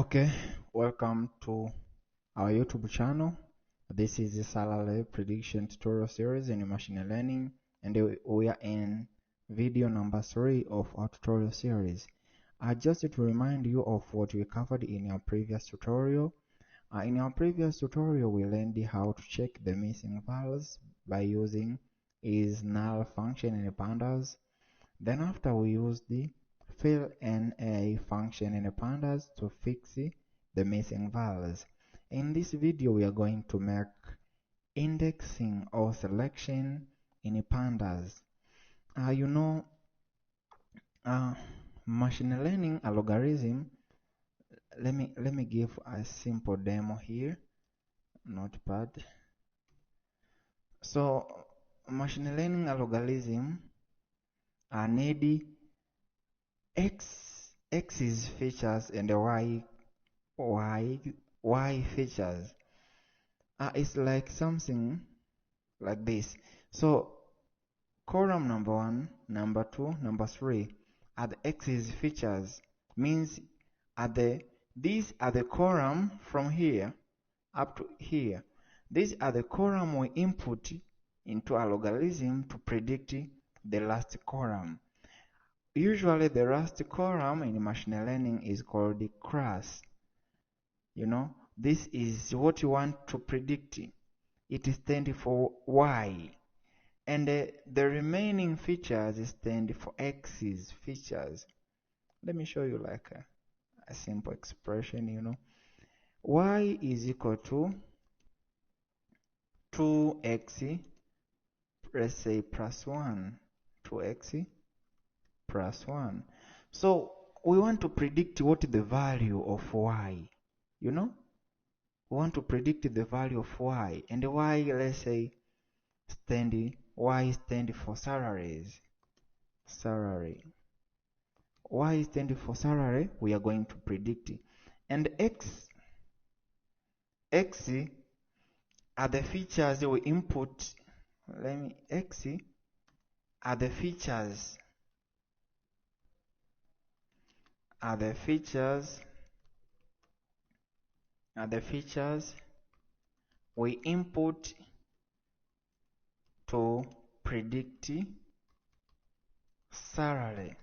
Okay, welcome to our YouTube channel. This is the salary prediction tutorial series in machine learning, and we are in video number 3 of our tutorial series. Just to remind you of what we covered in our previous tutorial. In our previous tutorial, we learned how to check the missing values by using is null function in pandas. Then after we used the fill na function in pandas to fix the missing values. In this video we are going to make indexing or selection in pandas. You know, machine learning algorithm. Let me give a simple demo here. Notepad. So machine learning algorithm need x's features and y features. It's like something like this. So column number 1, number 2, number 3 are the x's features, means these are the column from here up to here. These are the column we input into a logarithm to predict the last column. Usually the last column in machine learning is called the class. You know, this is what you want to predict. It stands for y, and the remaining features stand for x's features. Let me show you like a simple expression. You know, y is equal to 2x, let's say plus 1, 2x plus 1. So we want to predict what the value of y, you know, we want to predict the value of y, and y, let's say y stand for salaries. Y stand for salary, we are going to predict. And x are the features that we input. X are the features we input to predict salary,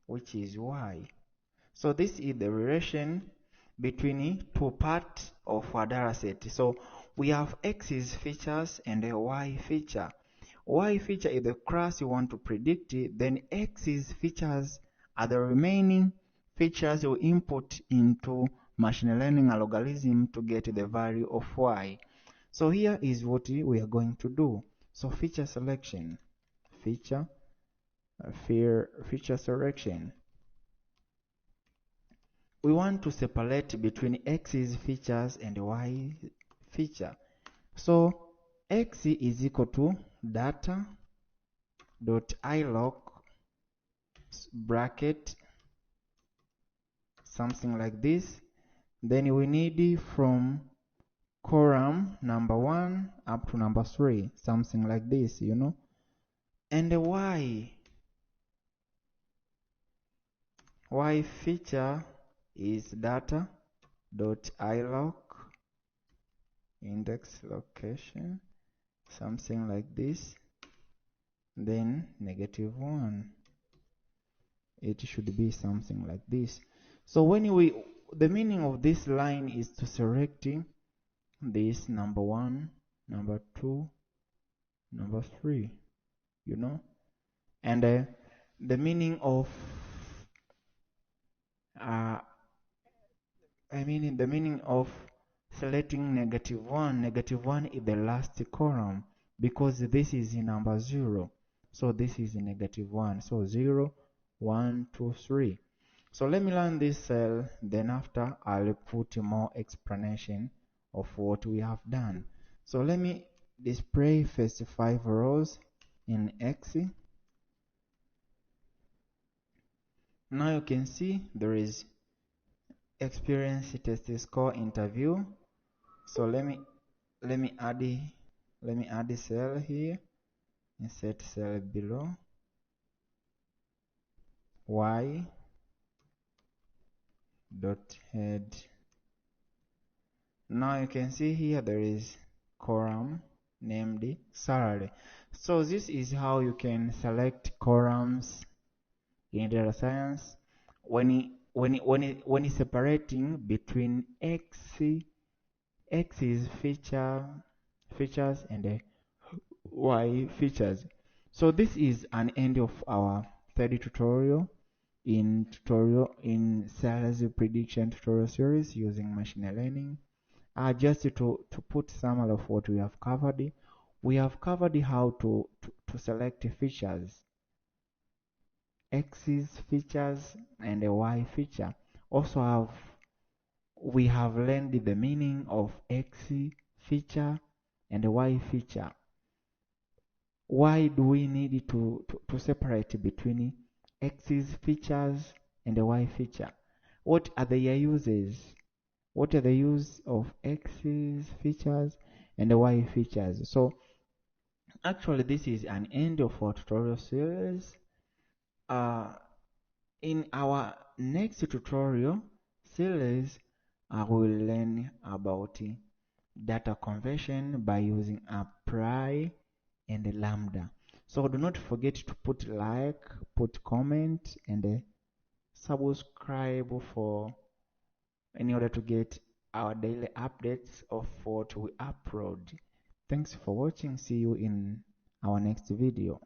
which is y. So this is the relation between two parts of our data set. So we have x's features and a y feature. Y feature is the class you want to predict, then x's features are the remaining features you input into machine learning algorithm to get the value of y. So here is what we are going to do. So feature selection, feature selection. We want to separate between x's features and y feature. So x is equal to data dot iloc bracket, something like this. Then we need from column number 1 up to number 3, something like this, you know. And the y feature is data dot iloc index location, something like this, then -1. It should be something like this. So when the meaning of this line is to select this number 1, number 2, number 3, you know. And the meaning of the meaning of selecting -1 is the last column, because this is in number 0, so this is in -1. So 0, 1, 2, 3. So let me learn this cell, then after I'll put more explanation of what we have done. So let me display first 5 rows in X. Now you can see there is experience test score interview. So let me add the cell here, insert cell below, y dot head. Now you can see here there is column named salary. So this is how you can select columns in data science when separating between x's features and the y features. So this is an end of our third tutorial in sales prediction tutorial series using machine learning. Just to put summary of what we have covered, how to select features, x's features and a y feature. Also we have learned the meaning of x feature and a y feature. Why do we need to separate between x's features and the y feature? What are their uses? What are the use of x's features and the y features? So actually this is an end of our tutorial series. In our next tutorial series, we will learn about data conversion by using apply and lambda. So do not forget to put like, put comment, and subscribe in order to get our daily updates of what we upload. Thanks for watching. See you in our next video.